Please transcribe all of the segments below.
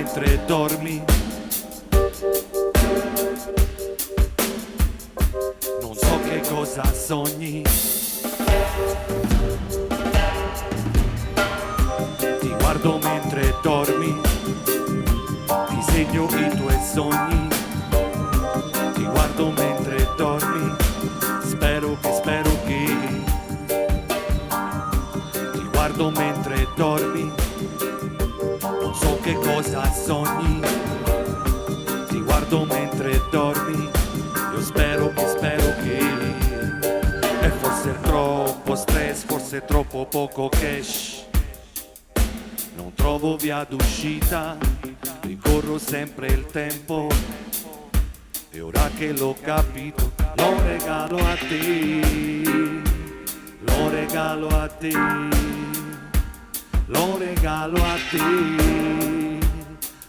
mentre dormi. Non so che cosa sogni. Ti guardo mentre dormi, disegno i tuoi sogni. Ti guardo mentre dormi, spero che ti guardo mentre dormi. Non so che cosa sogni. Ti guardo mentre dormi, io spero che e forse è troppo stress, forse è troppo poco cash. Non trovo via d'uscita, ricorro sempre il tempo. E ora che l'ho capito, lo regalo a te, lo regalo a te, lo regalo a te,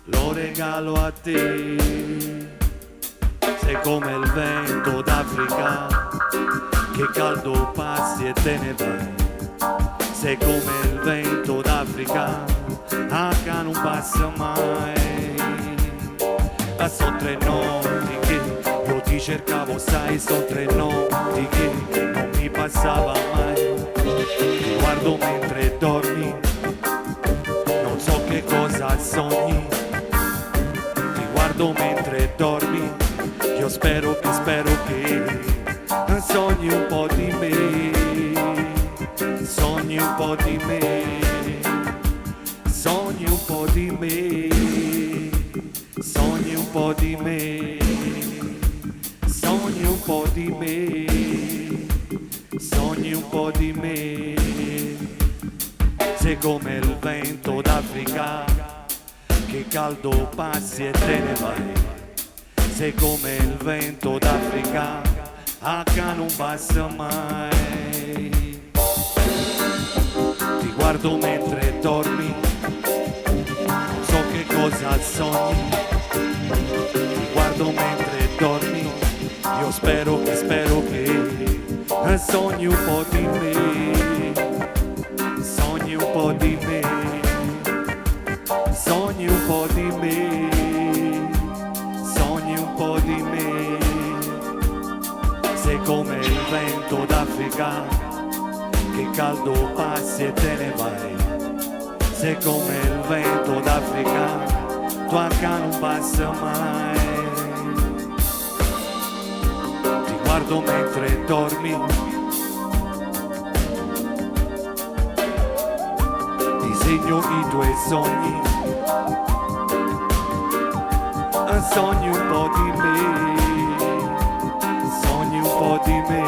lo regalo a te. Sei come il vento d'Africa, che caldo passi e te ne vai. Sei come il vento d'Africa, che non passa mai. Ma sono 3 notti che io ti cercavo, sai, sono 3 notti che non mi passava mai. Ti guardo mentre dormi, non so che cosa sogni. Ti guardo mentre dormi, io spero che sogni un po' di me, sogni un po' di me, sogni un po' di me, sogni un po' di me, sogni un po' di me, sogni un po' di me. Sei come il vento d'Africa, che caldo passi e te ne vai. Sei come il vento d'Africa, che non passa mai. Ti guardo mentre dormi, non so che cosa sogni. Ti guardo mentre dormi, io spero che sogni un po' di me, sogni un po' di me, sogni un po' di me, sogni un po' di me. Sei come il vento d'Africa, che caldo passi e te ne vai. Sei come il vento d'Africa, tua che non passa mai. Ti guardo mentre dormi, disegno i tuoi sogni. Sogni un po' di me, sogni un po' di me,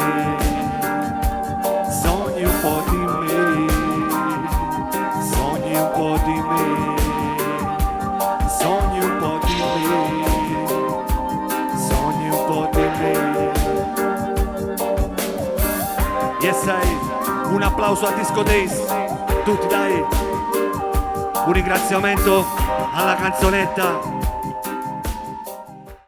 sogni un po' di me, sogni un po' di me, sogni un po' di me, sogni un po' di me. Yes, un applauso a Disco Days, tutti dai, un ringraziamento alla canzonetta.